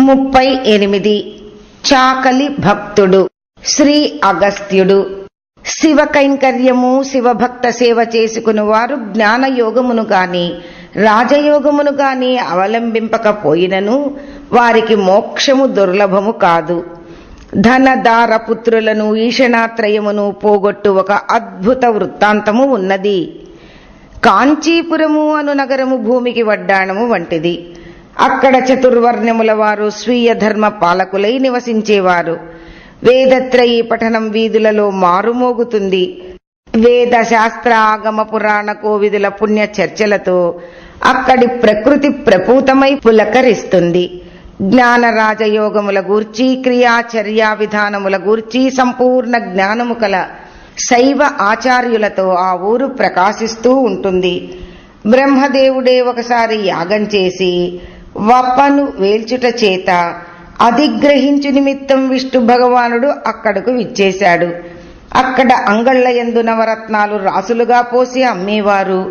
38 చాకలి భక్తుడు. శ్రీ అగస్త్యుడు. శివ కైంకర్యము శివభక్త సేవ చేసుకునివారు జ్ఞానయోగమును గాని రాజయోగమును గాని అవలంబింపకపోయినను వారికి మోక్షము దుర్లభము కాదు. ధనదార పుత్రులను ఈషణాత్రయమును పోగొట్టు ఒక అద్భుత వృత్తాంతము ఉన్నది. కాంచీపురము అను నగరము భూమికి వడ్డాణము వంటిది. అక్కడ చతుర్వర్ణముల వారు స్వీయ ధర్మ పాలకులై నివసించేవారు. వేదత్రయీ పఠనం వీధులలో మారుమోగుతుంది. వేద శాస్త్ర ఆగమ పురాణ కోవిదుల పుణ్య చర్చలతో అక్కడి ప్రకృతి ప్రపూతమై పులకరిస్తుంది. జ్ఞాన రాజయోగముల గూర్చి క్రియాచర్యా విధానముల గూర్చి సంపూర్ణ జ్ఞానము కల శైవ ఆచార్యులతో ఆ ఊరు ప్రకాశిస్తూ ఉంటుంది. బ్రహ్మదేవుడే ఒకసారి యాగం చేసి వప్పను వేల్చుట చేత అధిగ్రహించు నిమిత్తం విష్ణు భగవానుడు అక్కడకు విచ్చేశాడు. అక్కడ అంగళ్లయందు నవరత్నాలు రాసులుగా పోసి అమ్మేవారు.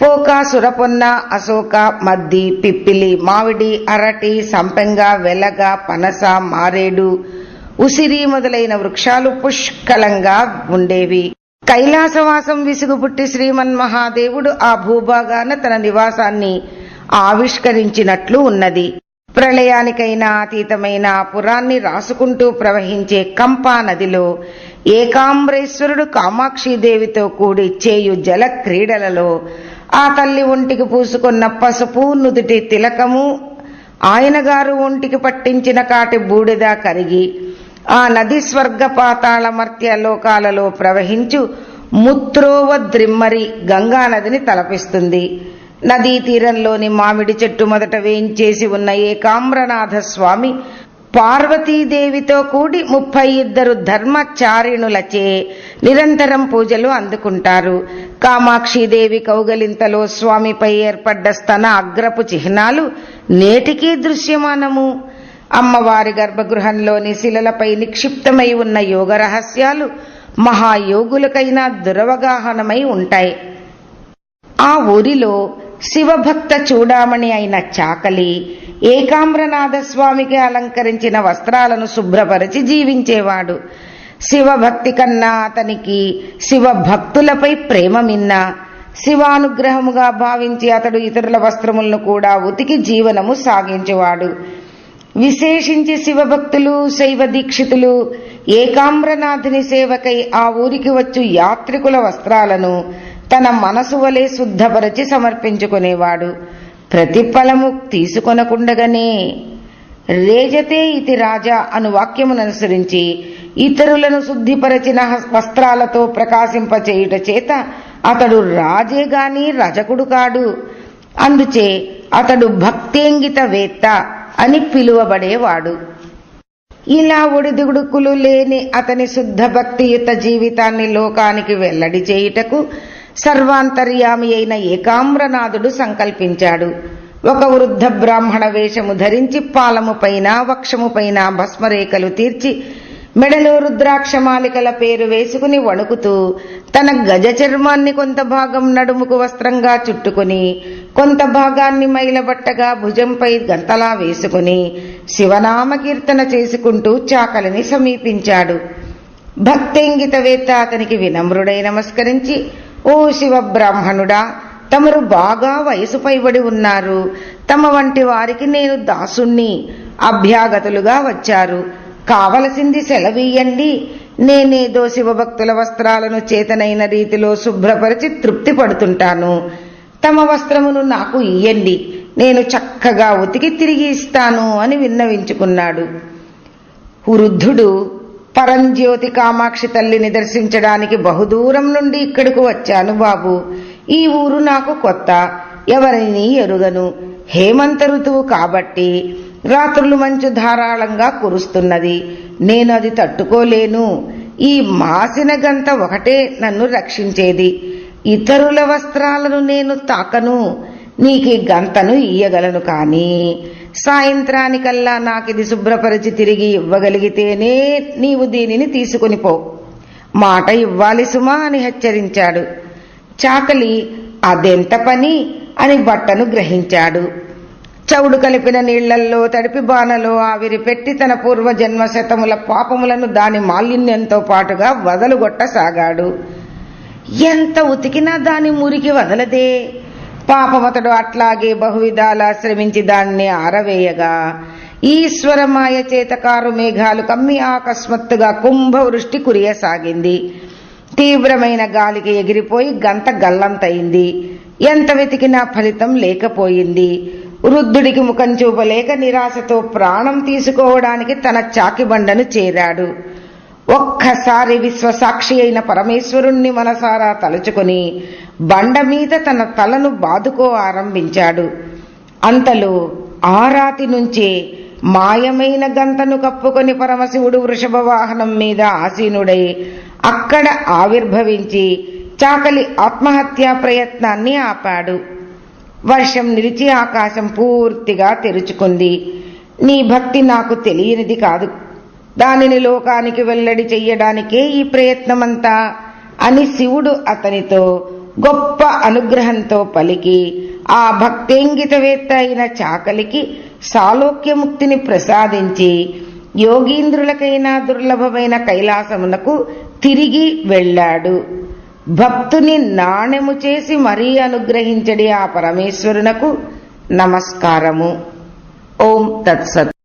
పోక, సురపొన్న, అశోక, మద్ది, పిప్పిలి, మామిడి, అరటి, సంపెంగ, వెలగ, పనస, మారేడు, ఉసిరి మొదలైన వృక్షాలు పుష్కలంగా ఉండేవి. కైలాసవాసం విసుగుపుట్టి శ్రీమన్మహాదేవుడు ఆ భూభాగాన తన నివాసాన్ని ఆవిష్కరించినట్లు ఉన్నది. ప్రళయానికైనా అతీతమైన పురాన్ని రాసుకుంటూ ప్రవహించే కంపా నదిలో ఏకాంబరేశ్వరుడు కామాక్షిదేవితో కూడి చేయు జల క్రీడలలో ఆ తల్లి ఒంటికి పూసుకున్న పసుపు, నుదుటి తిలకము, ఆయనగారు ఒంటికి పట్టించిన కాటి బూడిద కరిగి ఆ నది స్వర్గ పాతాళ మర్త్య లోకాలలో ప్రవహించు ముత్రోవద్రిమ్మరి గంగానదిని తలపిస్తుంది. నదీ తీరంలోని మామిడి చెట్టు మొదట వేయించేసి ఉన్న ఏకామ్రనాథ స్వామి పార్వతీదేవితో కూడి 32 ధర్మచారిణులచే నిరంతరం పూజలు అందుకుంటారు. కామాక్షిదేవి కౌగలింతలో స్వామిపై ఏర్పడ్డ స్తన అగ్రపు చిహ్నాలు నేటికీ దృశ్యమానము. అమ్మవారి గర్భగృహంలోని శిలలపై నిక్షిప్తమై ఉన్న యోగ రహస్యాలు మహాయోగులకైనా దురవగాహనమై ఉంటాయి. ఆ ఊరిలో శివభక్త చూడామణి అయిన చాకలి ఏకామ్రనాథ స్వామికి అలంకరించిన వస్త్రాలను శుభ్రపరిచి జీవించేవాడు. శివభక్తి కన్నా అతనికి శివభక్తులపై ప్రేమ మిన్నా. శివానుగ్రహముగా భావించి అతడు ఇతరుల వస్త్రములను కూడా ఉతికి జీవనము సాగించేవాడు. విశేషించి శివభక్తులు శైవ దీక్షితులు ఏకామ్రనాథుని సేవకై ఆ ఊరికి వచ్చు యాత్రికుల వస్త్రాలను తన మనసు వలె శుద్ధపరచి సమర్పించుకునేవాడు. ప్రతిఫలము తీసుకొనకుండగానే రేజతే ఇతి రాజా అను వాక్యముననుసరించి ఇతరులను శుద్ధిపరచిన వస్త్రాలతో ప్రకాశింపచేయుట చేత అతడు రాజే గాని రజకుడు కాడు. అందుచే అతడు భక్తేంగిత వేత్త అని పిలువబడేవాడు. ఇలా ఒడిదుడుకులు లేని అతని శుద్ధ భక్తియుత జీవితాన్ని లోకానికి వెల్లడి చేయుటకు సర్వాంతర్యామి అయిన ఏకామ్రనాథుడు సంకల్పించాడు. ఒక వృద్ధ బ్రాహ్మణ వేషము ధరించి పాలము పైన వక్షము పైన భస్మరేఖలు తీర్చి మెడలో రుద్రాక్షమాలికల పేరు వేసుకుని వణుకుతూ తన గజ చర్మాన్ని కొంత భాగం నడుముకు వస్త్రంగా చుట్టుకుని కొంత భాగాన్ని మైలబట్టగా భుజంపై గంతలా వేసుకుని శివనామ కీర్తన చేసుకుంటూ చాకలిని సమీపించాడు. భక్తేంగితవేత్త అతనికి వినమ్రుడై నమస్కరించి, ఓ శివ బ్రాహ్మణుడా, తమరు బాగా వయసు పైబడి ఉన్నారు. తమ వంటి వారికి నేను దాసుణ్ణి. అభ్యాగతులుగా వచ్చారు. కావలసింది సెలవీయండి. నేనేదో శివభక్తుల వస్త్రాలను చేతనైన రీతిలో శుభ్రపరిచి తృప్తి పడుతుంటాను. తమ వస్త్రమును నాకు ఇయ్యండి, నేను చక్కగా ఉతికి తిరిగి ఇస్తాను అని విన్నవించుకున్నాడు. వృద్ధుడు, పరంజ్యోతి కామాక్షి తల్లిని దర్శించడానికి బహుదూరం నుండి ఇక్కడకు వచ్చాను బాబు. ఈ ఊరు నాకు కొత్త, ఎవరిని ఎరుగను. హేమంత ఋతువు కాబట్టి రాత్రులు మంచు ధారాళంగా కురుస్తున్నది. నేను అది తట్టుకోలేను. ఈ మాసిన గంత ఒకటే నన్ను రక్షించేది. ఇతరుల వస్త్రాలను నేను తాకను. నీకు గంతను ఇయ్యగలను, కానీ సాయంత్రానికల్లా నాకిది శుభ్రపరిచి తిరిగి ఇవ్వగలిగితేనే నీవు దీనిని తీసుకుని పో. మాట ఇవ్వాలి సుమా అని హెచ్చరించాడు. చాకలి అదెంత పని అని బట్టను గ్రహించాడు. చౌడు కలిపిన నీళ్లల్లో తడిపి బాణలో ఆవిరి పెట్టి తన పూర్వజన్మ శతముల పాపములను దాని మాలిన్యంతో పాటుగా వదలుగొట్టసాగాడు. ఎంత ఉతికినా దాని మురికి వదలదే. పాపమతడు అట్లాగే బహువిధాలా శ్రమించి దాన్ని ఆరవేయగా ఈశ్వరమాయ చేత కారు మేఘాలు కమ్మి అకస్మాత్తుగా కుంభవృష్టి కురియసాగింది. తీవ్రమైన గాలికి ఎగిరిపోయి గంత గల్లంతయింది. ఎంత వెతికినా ఫలితం లేకపోయింది. వృద్ధుడికి ముఖం చూపలేక నిరాశతో ప్రాణం తీసుకోవడానికి తన చాకిబండను చేరాడు. ఒక్కసారి విశ్వసాక్షి అయిన పరమేశ్వరుణ్ణి మనసారా తలుచుకుని బండ మీద తన తలను బాదుకో ఆరంభించాడు. అంతలో ఆ రాతి నుంచే మాయమైన గంతను కప్పుకొని పరమశివుడు వృషభ వాహనం మీద ఆసీనుడై అక్కడ ఆవిర్భవించి చాకలి ఆత్మహత్యా ప్రయత్నాన్ని ఆపాడు. వర్షం నిలిచి ఆకాశం పూర్తిగా తెరుచుకుంది. నీ భక్తి నాకు తెలియనిది కాదు, దానిని లోకానికి వెల్లడి చెయ్యడానికే ఈ ప్రయత్నమంతా అని శివుడు అతనితో గొప్ప అనుగ్రహంతో పలికి ఆ భక్తేంగితవేత్త అయిన చాకలికి సాలోక్యముక్తిని ప్రసాదించి యోగీంద్రులకైనా దుర్లభమైన కైలాసమునకు తిరిగి వెళ్ళాడు. భక్తుని నాణెము చేసి మరీ అనుగ్రహించడి ఆ పరమేశ్వరునకు నమస్కారము. ఓం తత్సత్.